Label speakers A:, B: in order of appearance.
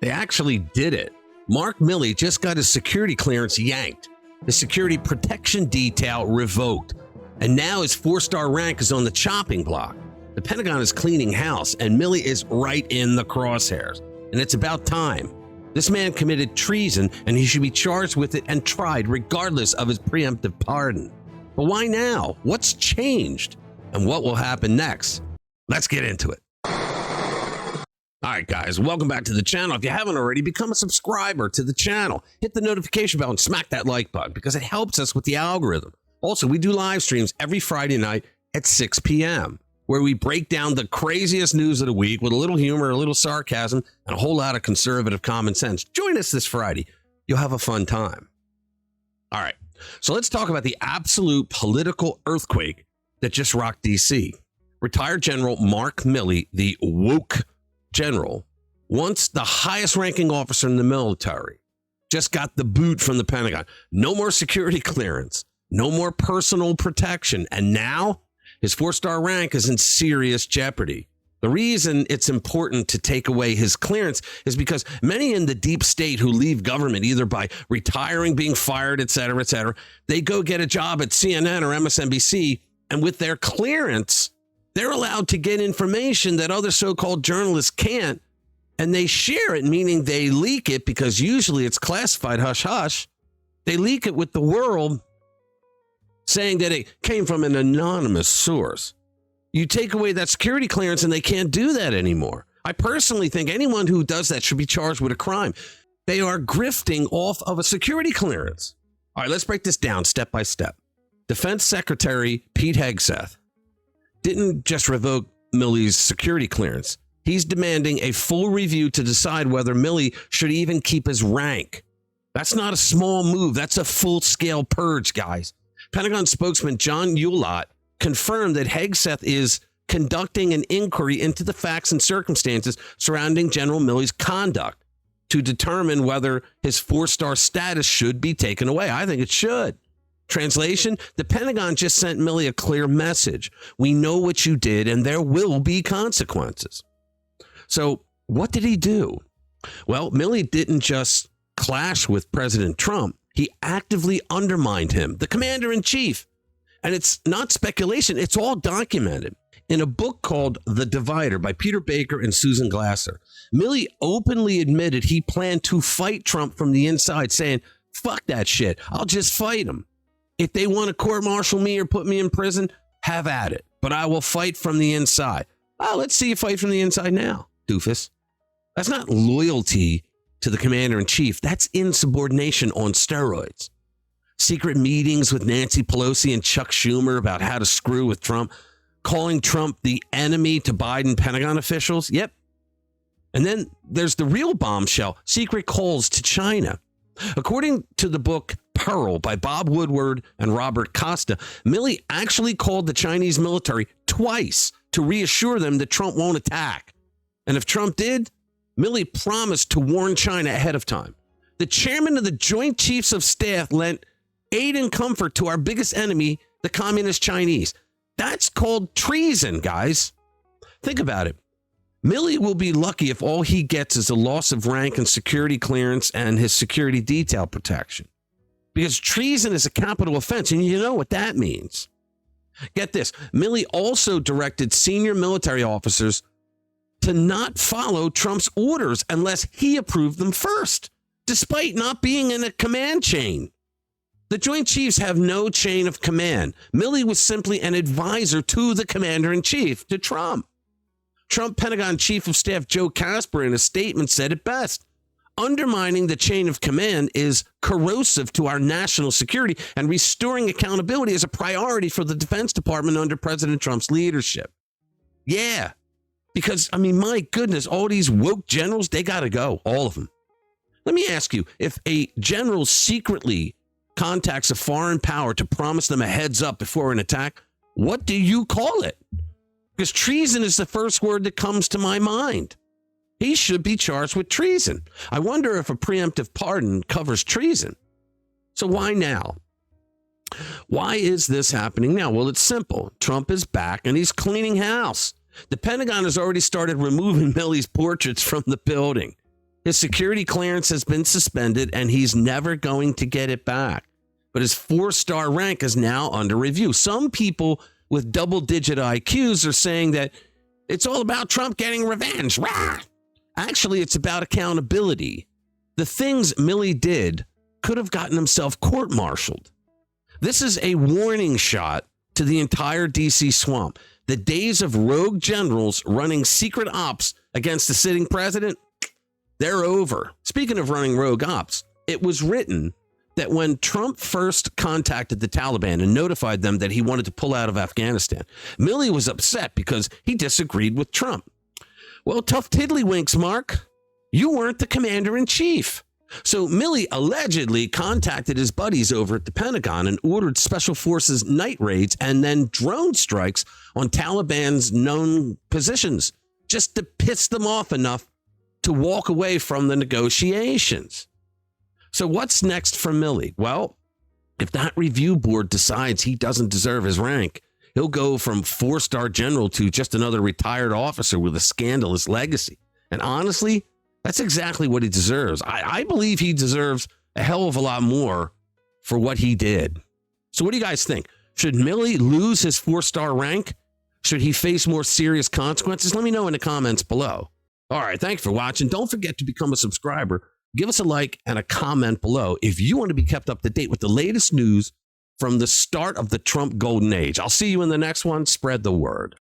A: They actually did it. Mark Milley just got his security clearance yanked, his security protection detail revoked, and now his 4-star rank is on the chopping block. The Pentagon is cleaning house, and Milley is right in the crosshairs. And it's about time. This man committed treason, and he should be charged with it and tried regardless of his preemptive pardon. But why now? What's changed? And what will happen next? Let's get into it. All right, guys, welcome back to the channel. If you haven't already, become a subscriber to the channel. Hit the notification bell and smack that like button because it helps us with the algorithm. Also, we do live streams every Friday night at 6 p.m. where we break down the craziest news of the week with a little humor, a little sarcasm, and a whole lot of conservative common sense. Join us this Friday. You'll have a fun time. All right, so let's talk about the absolute political earthquake that just rocked D.C. Retired General Mark Milley, the woke general, once the highest ranking officer in the military, just got the boot from the Pentagon. No more security clearance, no more personal protection. And now his 4-star rank is in serious jeopardy. The reason it's important to take away his clearance is because many in the deep state who leave government, either by retiring, being fired, et cetera, they go get a job at CNN or MSNBC, and with their clearance, they're allowed to get information that other so-called journalists can't, and they share it, meaning they leak it because usually it's classified hush-hush. They leak it with the world, saying that it came from an anonymous source. You take away that security clearance and they can't do that anymore. I personally think anyone who does that should be charged with a crime. They are grifting off of a security clearance. All right, let's break this down step by step. Defense Secretary Pete Hegseth didn't just revoke Milley's security clearance. He's demanding a full review to decide whether Milley should even keep his rank. That's not a small move. That's a full-scale purge, guys. Pentagon spokesman John Ulott confirmed that Hegseth is conducting an inquiry into the facts and circumstances surrounding General Milley's conduct to determine whether his 4-star status should be taken away. I think it should. Translation, the Pentagon just sent Milley a clear message. We know what you did, and there will be consequences. So what did he do? Well, Milley didn't just clash with President Trump. He actively undermined him, the commander-in-chief. And it's not speculation. It's all documented. In a book called The Divider by Peter Baker and Susan Glasser, Milley openly admitted he planned to fight Trump from the inside, saying, fuck that shit. I'll just fight him. If they want to court-martial me or put me in prison, have at it. But I will fight from the inside. Oh, let's see you fight from the inside now, doofus. That's not loyalty to the commander-in-chief. That's insubordination on steroids. Secret meetings with Nancy Pelosi and Chuck Schumer about how to screw with Trump. Calling Trump the enemy to Biden Pentagon officials. Yep. And then there's the real bombshell, secret calls to China. According to the book Pearl by Bob Woodward and Robert Costa, Milley actually called the Chinese military twice to reassure them that Trump won't attack. And if Trump did, Milley promised to warn China ahead of time. The chairman of the Joint Chiefs of Staff lent aid and comfort to our biggest enemy, the communist Chinese. That's called treason, guys. Think about it. Milley will be lucky if all he gets is a loss of rank and security clearance and his security detail protection. Because treason is a capital offense, and you know what that means. Get this. Milley also directed senior military officers to not follow Trump's orders unless he approved them first, despite not being in a command chain. The Joint Chiefs have no chain of command. Milley was simply an advisor to the commander-in-chief, to Trump. Trump Pentagon Chief of Staff Joe Casper in a statement said it best. Undermining the chain of command is corrosive to our national security, and restoring accountability is a priority for the Defense Department under President Trump's leadership. Yeah, because, I mean, my goodness, all these woke generals, they got to go, all of them. Let me ask you, if a general secretly contacts a foreign power to promise them a heads up before an attack, what do you call it? Because treason is the first word that comes to my mind. He should be charged with treason. I wonder if a preemptive pardon covers treason. So why now? Why is this happening now? Well, it's simple. Trump is back and he's cleaning house. The Pentagon has already started removing Milley's portraits from the building. His security clearance has been suspended and he's never going to get it back. But his 4-star rank is now under review. Some people with double-digit IQs are saying that it's all about Trump getting revenge. Rah! Actually, it's about accountability. The things Milley did could have gotten himself court-martialed. This is a warning shot to the entire D.C. swamp. The days of rogue generals running secret ops against the sitting president, they're over. Speaking of running rogue ops, it was written that when Trump first contacted the Taliban and notified them that he wanted to pull out of Afghanistan, Milley was upset because he disagreed with Trump. Well, tough tiddlywinks, Mark. You weren't the commander-in-chief. So Milley allegedly contacted his buddies over at the Pentagon and ordered Special Forces night raids and then drone strikes on Taliban's known positions just to piss them off enough to walk away from the negotiations. So what's next for Milley? Well, if that review board decides he doesn't deserve his rank, he'll go from 4-star general to just another retired officer with a scandalous legacy. And honestly, that's exactly what he deserves. I believe he deserves a hell of a lot more for what he did. So what do you guys think? Should Milley lose his 4-star rank? Should he face more serious consequences? Let me know in the comments below. All right, thanks for watching. Don't forget to become a subscriber. Give us a like and a comment below if you want to be kept up to date with the latest news from the start of the Trump golden age. I'll see you in the next one. Spread the word.